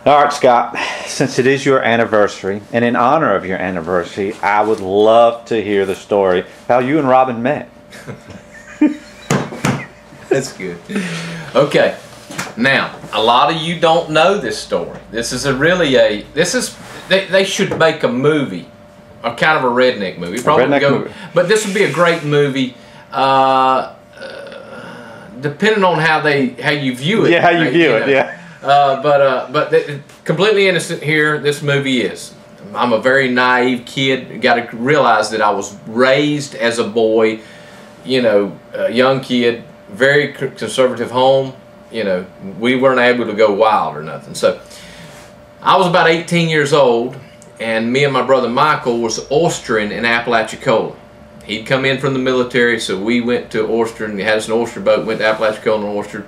All right, Scott, since it is your anniversary, and in honor of your anniversary, I would love to hear the story how you and Robin met. That's good. Okay, now a lot of you don't know this story. This is they should make a movie, a kind of a redneck movie. Movie. But this would be a great movie, depending on how you view it. Yeah, how you view it. Yeah. But completely innocent here. This movie is. I'm a very naive kid. Got to realize that I was raised as a boy, a young kid, very conservative home. We weren't able to go wild or nothing. So I was about 18 years old, and me and my brother Michael was oystering in Apalachicola. He'd come in from the military, so we went to oystering. He had us an oyster boat, went to Apalachicola and oystered.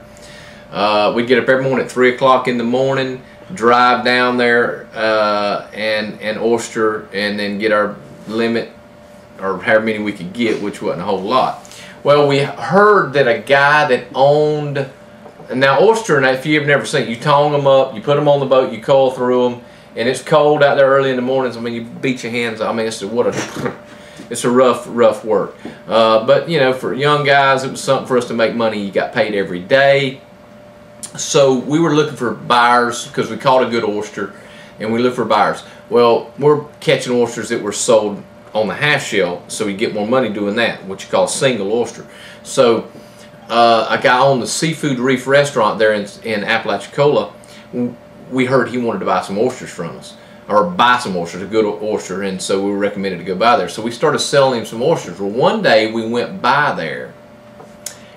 We'd get up every morning at 3 o'clock in the morning, drive down there and oyster, and then get our limit, or however many we could get, which wasn't a whole lot. Well, we heard that a guy that owned, now oystering, if you've never seen it, you tong them up, you put them on the boat, you coil through them, and it's cold out there early in the mornings. I mean, you beat your hands. I mean, it's a rough work. But for young guys, it was something for us to make money. You got paid every day. So we were looking for buyers because we caught a good oyster, and we looked for buyers. Well, we're catching oysters that were sold on the half shell, so we get more money doing that, what you call a single oyster. So a guy owned the Seafood Reef restaurant there in Apalachicola, we heard he wanted to buy some oysters from us, or buy some oysters, a good oyster, and so we were recommended to go by there. So we started selling him some oysters. Well, one day we went by there,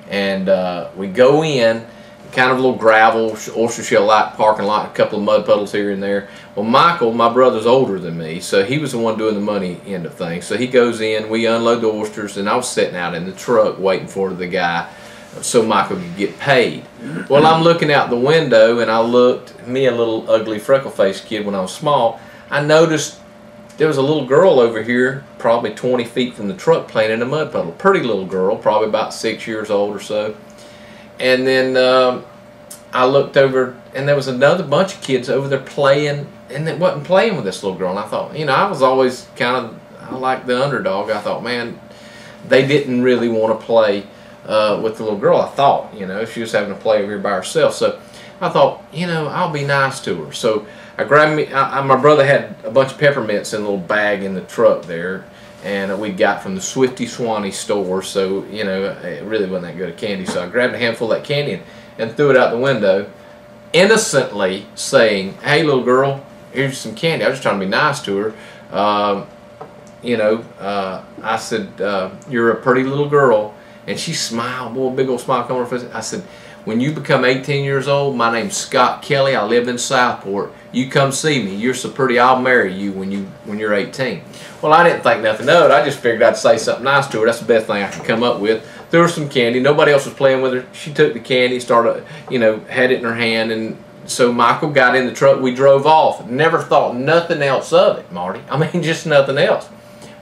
and we go in, kind of a little gravel, oyster shell lot, parking lot, a couple of mud puddles here and there. Well, Michael, my brother's older than me, so he was the one doing the money end of things. So he goes in, we unload the oysters, and I was sitting out in the truck waiting for the guy so Michael could get paid. Well, I'm looking out the window, and I looked, me, a little ugly freckle-faced kid when I was small, I noticed there was a little girl over here, probably 20 feet from the truck, playing in a mud puddle. Pretty little girl, probably about 6 years old or so. And then I looked over, and there was another bunch of kids over there playing, and they wasn't playing with this little girl. And I thought, I was always I like the underdog. I thought, man, they didn't really want to play with the little girl. I thought, she was having to play over here by herself. So I thought, I'll be nice to her. So I grabbed my brother had a bunch of peppermints in a little bag in the truck there, and we got from the Swifty Swanee store, so it really wasn't that good of candy. So I grabbed a handful of that candy and threw it out the window, innocently saying, "Hey, little girl, here's some candy." I was just trying to be nice to her. I said, "You're a pretty little girl," and she smiled, boy, big old smile coming on her face. I said, "When you become 18 years old, my name's Scott Kelly. I live in Southport. You come see me. You're so pretty, I'll marry you when you're 18. Well, I didn't think nothing of it. I just figured I'd say something nice to her. That's the best thing I could come up with. Threw her some candy. Nobody else was playing with her. She took the candy, started, had it in her hand, and so Michael got in the truck. We drove off. Never thought nothing else of it, Marty. I mean, just nothing else.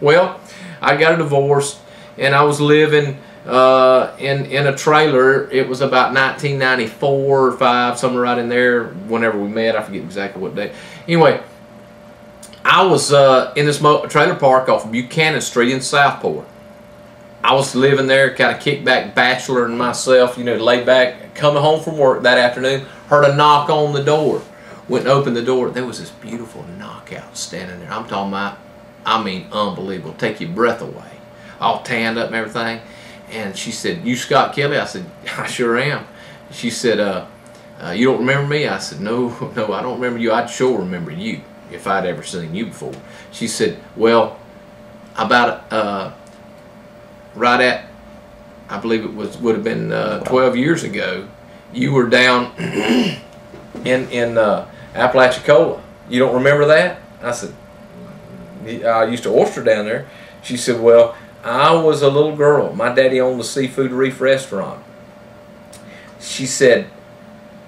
Well, I got a divorce, and I was living in a trailer. It was about 1994 or 5, somewhere right in there, whenever we met. I forget exactly what day. Anyway, I was in this trailer park off Buchanan Street in Southport. I was living there, kind of kickback bachelor and myself, laid back, coming home from work that afternoon, heard a knock on the door. Went and opened the door. There was this beautiful knockout standing there. I'm talking about, unbelievable. Take your breath away. All tanned up and everything. And she said, "You Scott Kelly?" I said, "I sure am." She said, "You don't remember me?" I said, no, I don't remember you. I'd sure remember you if I'd ever seen you before." She said, "Well, about right at, I believe it would have been 12 years ago, you were down in Apalachicola. You don't remember that?" I said, "I used to oyster down there." She said, "Well, I was a little girl. My daddy owned the Seafood Reef restaurant." She said,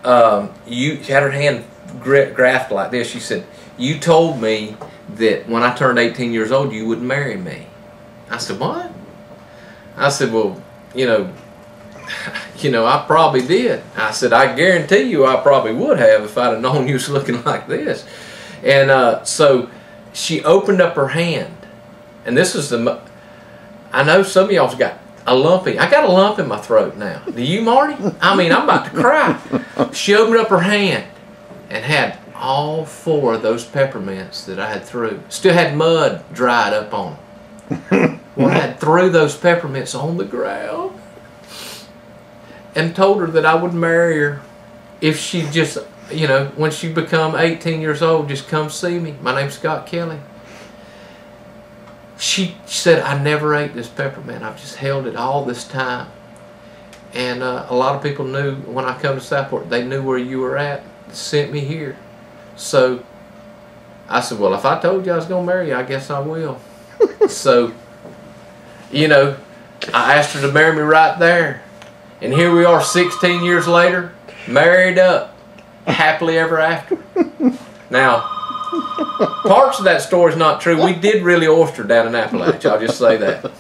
she had her hand grasped like this. She said, "You told me that when I turned 18 years old, you wouldn't marry me." I said, "What?" I said, "Well, you know, I probably did. I said, I guarantee you I probably would have if I'd have known you was looking like this. And so she opened up her hand. And this is I know some of y'all's got a lumpy. I got a lump in my throat now. Do you, Marty? I mean, I'm about to cry. She opened up her hand and had all 4 of those peppermints that I had threw. Still had mud dried up on them. Well, I had threw those peppermints on the ground and told her that I would marry her if she just, you know, when she become 18 years old, just come see me. My name's Scott Kelly. She said, I never ate this peppermint. I've just held it all this time. And a lot of people knew when I come to Southport, they knew where you were at, sent me here. So I said, well, if I told you I was going to marry you, I guess I will. So, you know, I asked her to marry me right there. And here we are 16 years later, married up, happily ever after. Now, parts of that story is not true. We did really oyster down in Appalachia. I'll just say that.